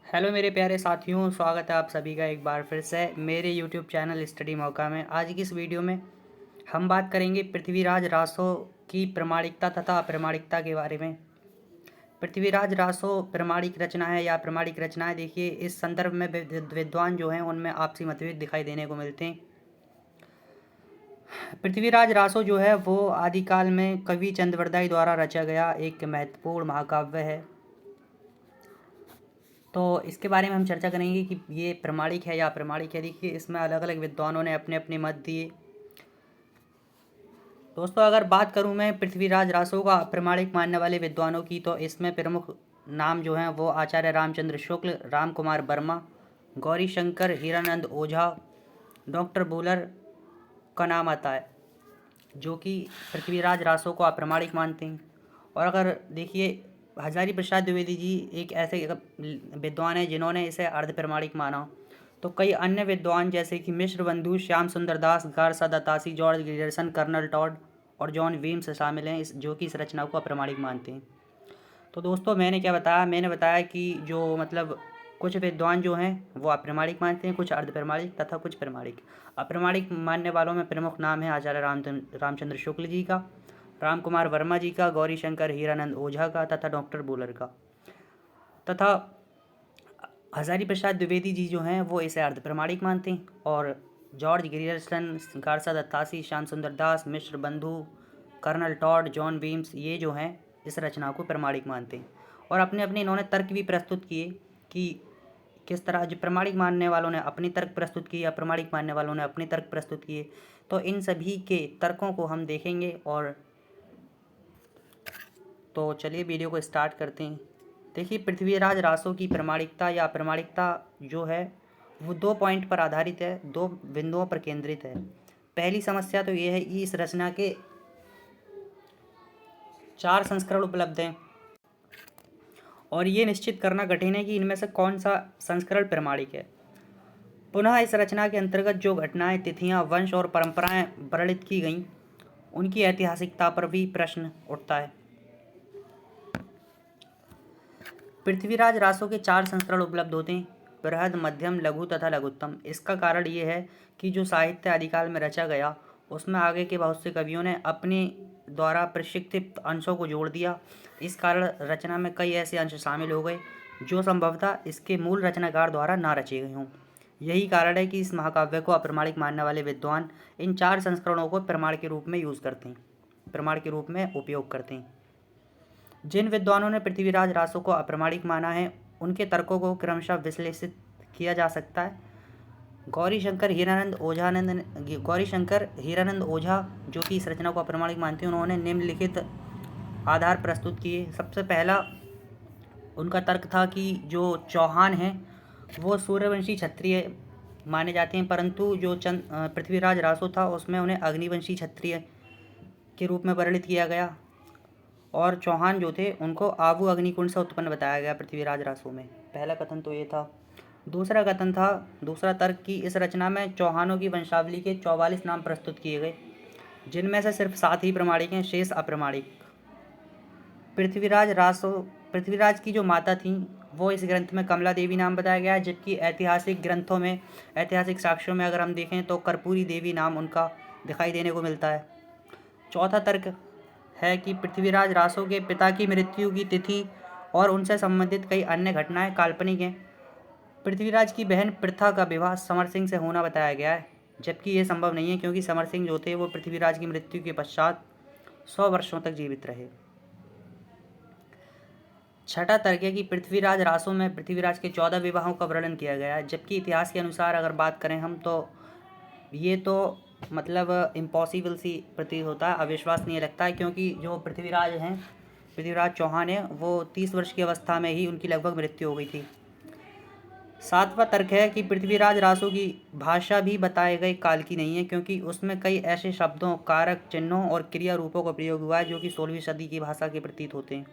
Hello मेरे प्यारे साथियों, स्वागत है आप सभी का एक बार फिर से मेरे यूट्यूब चैनल स्टडी मौका में। आज की इस वीडियो में हम बात करेंगे पृथ्वीराज रासो की प्रामाणिकता तथा अप्रामाणिकता के बारे में। पृथ्वीराज रासो प्रामाणिक रचना है या अप्रामाणिक रचना है? देखिए, इस संदर्भ में विद्वान जो हैं उनमें आपसी मतभेद दिखाई देने को मिलते हैं। पृथ्वीराज रासो जो है वो आदिकाल में कवि चंद्रवरदाई द्वारा रचा गया एक महत्वपूर्ण महाकाव्य है। तो इसके बारे में हम चर्चा करेंगे कि ये प्रामाणिक है या अप्रामाणिक है। देखिए, इसमें अलग अलग विद्वानों ने अपने अपने मत दिए। दोस्तों, अगर बात करूं मैं पृथ्वीराज रासो का अप्रामाणिक मानने वाले विद्वानों की, तो इसमें प्रमुख नाम जो हैं वो आचार्य रामचंद्र शुक्ल, राम कुमार वर्मा, गौरी शंकर, हीरानंद ओझा, डॉक्टर बूलर का नाम आता है, जो कि पृथ्वीराज रासो को अप्रामाणिक मानते हैं। और अगर देखिए, हजारी प्रसाद द्विवेदी जी एक ऐसे विद्वान हैं जिन्होंने इसे अर्ध प्रमाणिक माना। तो कई अन्य विद्वान जैसे कि मिश्र Bandhu, Shyam Sundar Das, Garcin de Tassy, George Grierson, Colonel Tod और जॉन वीम्स शामिल हैं जो कि इस रचना को अप्रामाणिक मानते हैं। तो दोस्तों, मैंने क्या बताया? मैंने बताया कि जो कुछ विद्वान जो हैं वो अप्रामाणिक मानते हैं, कुछ अर्ध प्रमाणिक तथा कुछ प्रमाणिक। अप्रामाणिक मानने वालों में प्रमुख नाम है आचार्य रामचंद्र शुक्ल जी का, राम कुमार वर्मा जी का, गौरी शंकर हीरानंद ओझा का तथा डॉक्टर बूलर का। तथा हजारी प्रसाद द्विवेदी जी जो हैं वो इसे अर्ध प्रमाणिक मानते हैं। और जॉर्ज ग्रियर्सन, गारसा दत्तासी, श्याम सुंदर दास, मिश्र बंधु, कर्नल टॉड, जॉन बीम्स, ये जो हैं इस रचना को प्रमाणिक मानते हैं। और अपने अपने इन्होंने तर्क भी प्रस्तुत किए कि किस तरह जो प्रमाणिक मानने वालों ने अपने तर्क प्रस्तुत किए, अप्रामाणिक मानने वालों ने अपने तर्क प्रस्तुत किए। तो इन सभी के तर्कों को हम देखेंगे। और तो चलिए वीडियो को स्टार्ट करते हैं। देखिए, पृथ्वीराज रासो की प्रामाणिकता या अप्रामाणिकता जो है वो 2 पॉइंट पर आधारित है, 2 बिंदुओं पर केंद्रित है। पहली समस्या तो ये है कि इस रचना के 4 संस्करण उपलब्ध हैं और ये निश्चित करना कठिन है कि इनमें से कौन सा संस्करण प्रामाणिक है। पुनः इस रचना के अंतर्गत जो घटनाएं, तिथियां, वंश और परंपराएं वर्णित की गईं, उनकी ऐतिहासिकता पर भी प्रश्न उठता है। पृथ्वीराज रासो के 4 संस्करण उपलब्ध होते हैं: बृहद, मध्यम, लघु तथा लघुत्तम। इसका कारण ये है कि जो साहित्य आदिकाल में रचा गया उसमें आगे के बहुत से कवियों ने अपने द्वारा प्रशिक्षित अंशों को जोड़ दिया। इस कारण रचना में कई ऐसे अंश शामिल हो गए जो संभवतः इसके मूल रचनाकार द्वारा ना रचे गए हों। यही कारण है कि इस महाकाव्य को अप्रामाणिक मानने वाले विद्वान इन 4 संस्करणों को प्रमाण के रूप में प्रमाण के रूप में उपयोग करते हैं। जिन विद्वानों ने पृथ्वीराज रासो को अप्रामाणिक माना है उनके तर्कों को क्रमशः विश्लेषित किया जा सकता है। गौरी शंकर हीरानंद ओझा जो कि इस रचना को अप्रामाणिक मानते हैं, उन्होंने निम्नलिखित आधार प्रस्तुत किए। सबसे पहला उनका तर्क था कि जो चौहान हैं वो सूर्यवंशी क्षत्रिय माने जाते हैं, परंतु जो पृथ्वीराज रासो था उसमें उन्हें अग्निवंशी क्षत्रिय के रूप में वर्णित किया गया। और चौहान जो थे उनको आबू अग्निकुंड से उत्पन्न बताया गया पृथ्वीराज रासो में। पहला कथन तो ये था। दूसरा तर्क कि इस रचना में चौहानों की वंशावली के 44 नाम प्रस्तुत किए गए, जिनमें से सिर्फ 7 ही प्रमाणिक हैं, शेष अप्रमाणिक। पृथ्वीराज की जो माता थी वो इस ग्रंथ में कमला देवी नाम बताया गया है, जबकि ऐतिहासिक साक्ष्यों में अगर हम देखें तो कर्पूरी देवी नाम उनका दिखाई देने को मिलता है। चौथा तर्क है कि पृथ्वीराज रासो के पिता की मृत्यु की तिथि और उनसे संबंधित कई अन्य घटनाएं काल्पनिक हैं। पृथ्वीराज की बहन पृथा का विवाह समर सिंह से होना बताया गया है, जबकि ये संभव नहीं है क्योंकि समर सिंह जो थे वो पृथ्वीराज की मृत्यु के पश्चात 100 वर्षों तक जीवित रहे। छठा तर्क है कि पृथ्वीराज रासो में पृथ्वीराज के 14 विवाहों का वर्णन किया गया है, जबकि इतिहास के अनुसार अगर बात करें हम तो ये तो इम्पॉसिबल सी प्रतीत होता है, अविश्वसनीय लगता है, क्योंकि जो पृथ्वीराज चौहान है वो 30 वर्ष की अवस्था में ही उनकी लगभग मृत्यु हो गई थी। सातवां तर्क है कि पृथ्वीराज रासो की भाषा भी बताए गए काल की नहीं है, क्योंकि उसमें कई ऐसे शब्दों, कारक चिन्हों और क्रिया रूपों का प्रयोग हुआ है जो कि 16वीं सदी की भाषा के प्रतीत होते हैं।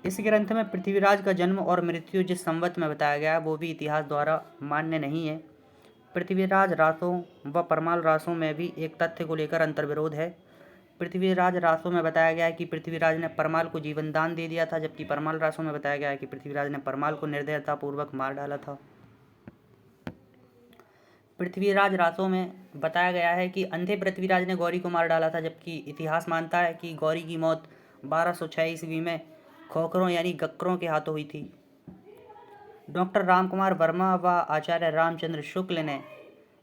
इस ग्रंथ में पृथ्वीराज का जन्म और मृत्यु जिस संवत में बताया गया है वो भी इतिहास द्वारा मान्य नहीं है। पृथ्वीराज रासो व परमाल रासो में भी एक तथ्य को लेकर अंतर्विरोध है। पृथ्वीराज रासो में बताया गया है कि पृथ्वीराज ने परमाल को जीवन दान दे दिया था, जबकि परमाल रासो में बताया गया है कि पृथ्वीराज ने परमाल को निर्दयतापूर्वक मार डाला था। पृथ्वीराज रासो में बताया गया है कि अंधे पृथ्वीराज ने गौरी को मार डाला था, जबकि इतिहास मानता है कि गौरी की मौत 1206 ईस्वी में खोखरों यानी गक्करों के हाथों हुई थी। डॉक्टर रामकुमार वर्मा व आचार्य रामचंद्र शुक्ल ने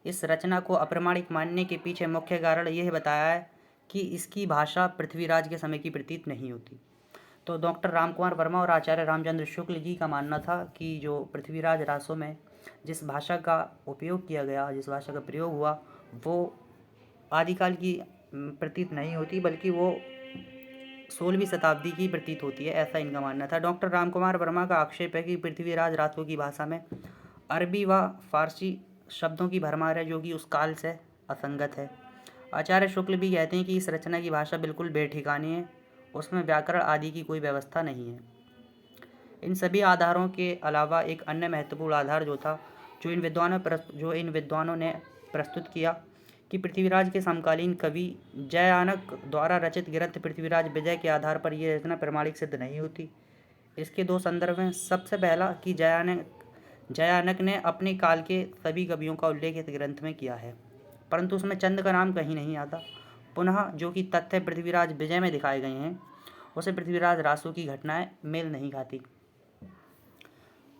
इस रचना को अप्रामाणिक मानने के पीछे मुख्य कारण यह बताया है कि इसकी भाषा पृथ्वीराज के समय की प्रतीत नहीं होती। तो डॉक्टर रामकुमार वर्मा और आचार्य रामचंद्र शुक्ल जी का मानना था कि जो पृथ्वीराज रासो में जिस भाषा का उपयोग किया गया, जिस भाषा का प्रयोग हुआ, वो आदिकाल की प्रतीत नहीं होती, बल्कि वो 16वीं शताब्दी की प्रतीत होती है, ऐसा इनका मानना था। डॉक्टर रामकुमार वर्मा का आक्षेप है कि पृथ्वीराज रासो की भाषा में अरबी व फारसी शब्दों की भरमार है, जो कि उस काल से असंगत है। आचार्य शुक्ल भी कहते हैं कि इस रचना की भाषा बिल्कुल बेठिकानी है, उसमें व्याकरण आदि की कोई व्यवस्था नहीं है। इन सभी आधारों के अलावा एक अन्य महत्वपूर्ण आधार जो इन विद्वानों ने प्रस्तुत किया कि पृथ्वीराज के समकालीन कवि जयानक द्वारा रचित ग्रंथ पृथ्वीराज विजय के आधार पर यह रचना प्रमाणिक सिद्ध नहीं होती। इसके दो संदर्भ हैं। सबसे पहला कि जयानक ने अपने काल के सभी कवियों का उल्लेख इस ग्रंथ में किया है, परंतु उसमें चंद का नाम कहीं नहीं आता। पुनः जो कि तथ्य पृथ्वीराज विजय में दिखाए गए हैं, उसे पृथ्वीराज रासो की घटनाएं मेल नहीं खाती।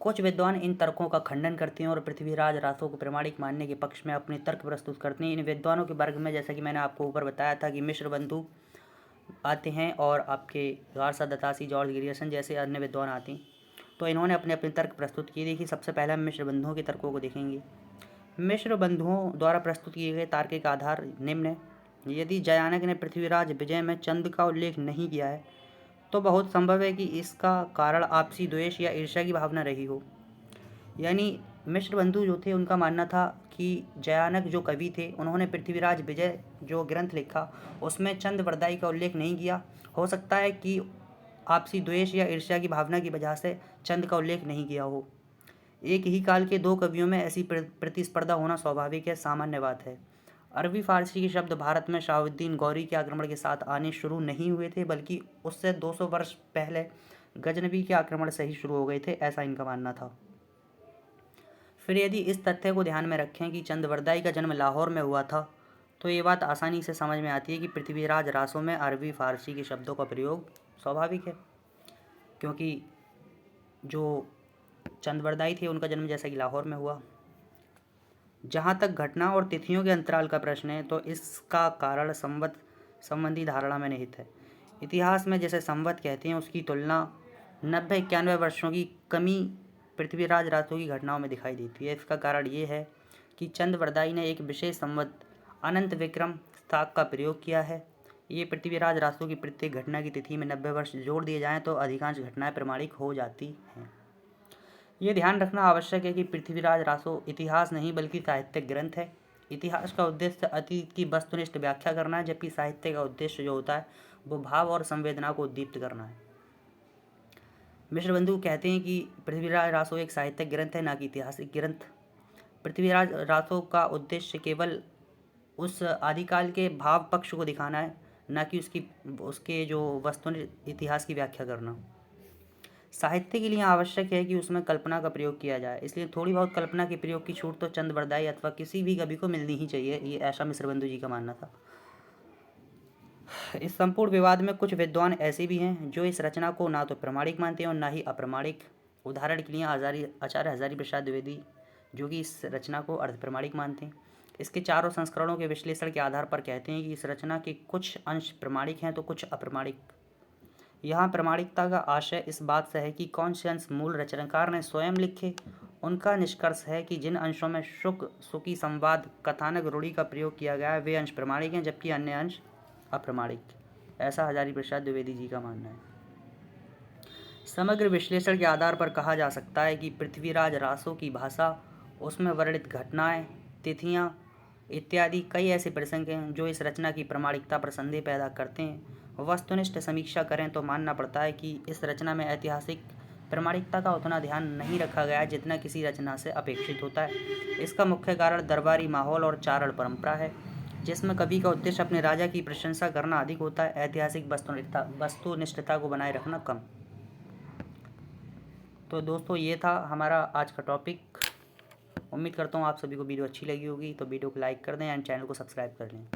कुछ विद्वान इन तर्कों का खंडन करते हैं और पृथ्वीराज रासो को प्रमाणिक मानने के पक्ष में अपने तर्क प्रस्तुत करते हैं। इन विद्वानों के वर्ग में, जैसा कि मैंने आपको ऊपर बताया था, कि मिश्र बंधु आते हैं और आपके गारसा दत्तासी, जॉर्ज ग्रियर्सन जैसे अन्य विद्वान आते हैं। तो इन्होंने अपने अपने तर्क प्रस्तुत किए। देखिए, सबसे पहले हम मिश्र बंधुओं के तर्कों को देखेंगे। मिश्र बंधुओं द्वारा प्रस्तुत किए गए तार्किक आधार निम्न है। यदि जयानक ने पृथ्वीराज विजय में चंद का उल्लेख नहीं किया है, तो बहुत संभव है कि इसका कारण आपसी द्वेष या ईर्ष्या की भावना रही हो। यानी मिश्र बंधु जो थे, उनका मानना था कि जयानक जो कवि थे, उन्होंने पृथ्वीराज विजय जो ग्रंथ लिखा, उसमें चंद वरदाई का उल्लेख नहीं किया। हो सकता है कि आपसी द्वेष या ईर्ष्या की भावना की वजह से चंद का उल्लेख नहीं किया हो। एक ही काल के दो कवियों में ऐसी प्रतिस्पर्धा होना स्वाभाविक है, सामान्य बात है। अरबी फारसी के शब्द भारत में शाहुद्दीन गौरी के आक्रमण के साथ आने शुरू नहीं हुए थे, बल्कि उससे 200 वर्ष पहले गजनबी के आक्रमण से ही शुरू हो गए थे, ऐसा इनका मानना था। फिर यदि इस तथ्य को ध्यान में रखें कि चंदवरदाई का जन्म लाहौर में हुआ था, तो ये बात आसानी से समझ में आती है कि पृथ्वीराज रासो में अरबी फारसी के शब्दों का प्रयोग स्वाभाविक है, क्योंकि जो चंदवरदाई थे, उनका जन्म जैसा कि लाहौर में हुआ। जहाँ तक घटना और तिथियों के अंतराल का प्रश्न है, तो इसका कारण संवत संबंधी धारणा में निहित है। इतिहास में जैसे संवत कहते हैं, उसकी तुलना 90-91 वर्षों की कमी पृथ्वीराज रासो की घटनाओं में दिखाई देती है। इसका कारण ये है कि चंदवरदाई ने एक विशेष संवत अनंत विक्रम स्थाक का प्रयोग किया है। ये पृथ्वीराज रासो की प्रत्येक घटना की तिथि में 90 वर्ष जोड़ दिए जाएँ तो अधिकांश घटनाएं प्रमाणिक हो जाती हैं। ये ध्यान रखना आवश्यक है कि पृथ्वीराज रासो इतिहास नहीं बल्कि साहित्यिक ग्रंथ है। इतिहास का उद्देश्य अतीत की वस्तुनिष्ठ व्याख्या करना है, जबकि साहित्य का उद्देश्य जो होता है वो भाव और संवेदना को उद्दीप्त करना है। मिश्र बंधु कहते हैं कि पृथ्वीराज रासो एक साहित्यिक ग्रंथ है, ना कि ऐतिहासिक ग्रंथ। पृथ्वीराज रासो का उद्देश्य केवल उस आदिकाल के भाव पक्ष को दिखाना है, ना कि उसके जो वस्तुनिष्ठ इतिहास की व्याख्या करना। साहित्य के लिए आवश्यक है कि उसमें कल्पना का प्रयोग किया जाए, इसलिए थोड़ी बहुत कल्पना के प्रयोग की छूट तो चंदवरदाई अथवा किसी भी कवि को मिलनी ही चाहिए, ये ऐसा मिश्र बंधु जी का मानना था। इस संपूर्ण विवाद में कुछ विद्वान ऐसे भी हैं जो इस रचना को ना तो प्रमाणिक मानते हैं और ना ही अप्रमाणिक। उदाहरण के लिए आचार्य हजारी प्रसाद द्विवेदी, जो कि इस रचना को अर्ध प्रमाणिक मानते हैं। इसके चारों संस्करणों के विश्लेषण के आधार पर कहते हैं कि इस रचना के कुछ अंश प्रमाणिक हैं तो कुछ अप्रमाणिक। यहाँ प्रमाणिकता का आशय इस बात से है कि कौन से अंश मूल रचनाकार ने स्वयं लिखे। उनका निष्कर्ष है कि जिन अंशों में शुक सुकी संवाद कथानक रूढ़ि का प्रयोग किया गया है वे अंश प्रमाणिक हैं, जबकि अन्य अंश अप्रमाणिक। ऐसा हजारी प्रसाद द्विवेदी जी का मानना है। समग्र विश्लेषण के आधार पर कहा जा सकता है कि पृथ्वीराज रासो की भाषा, उसमें वर्णित घटनाएं, तिथियां इत्यादि कई ऐसे प्रसंग हैं जो इस रचना की प्रमाणिकता पर संदेह पैदा करते हैं। वस्तुनिष्ठ समीक्षा करें तो मानना पड़ता है कि इस रचना में ऐतिहासिक प्रमाणिकता का उतना ध्यान नहीं रखा गया जितना किसी रचना से अपेक्षित होता है। इसका मुख्य कारण दरबारी माहौल और चारण परंपरा है। जिसमें कवि का उद्देश्य अपने राजा की प्रशंसा करना अधिक होता है, ऐतिहासिक वस्तुनिष्ठता को बनाए रखना कम। तो दोस्तों ये था हमारा आज का टॉपिक। उम्मीद करता हूँ आप सभी को वीडियो अच्छी लगी होगी, तो वीडियो को लाइक कर दें एंड चैनल को सब्सक्राइब कर लें।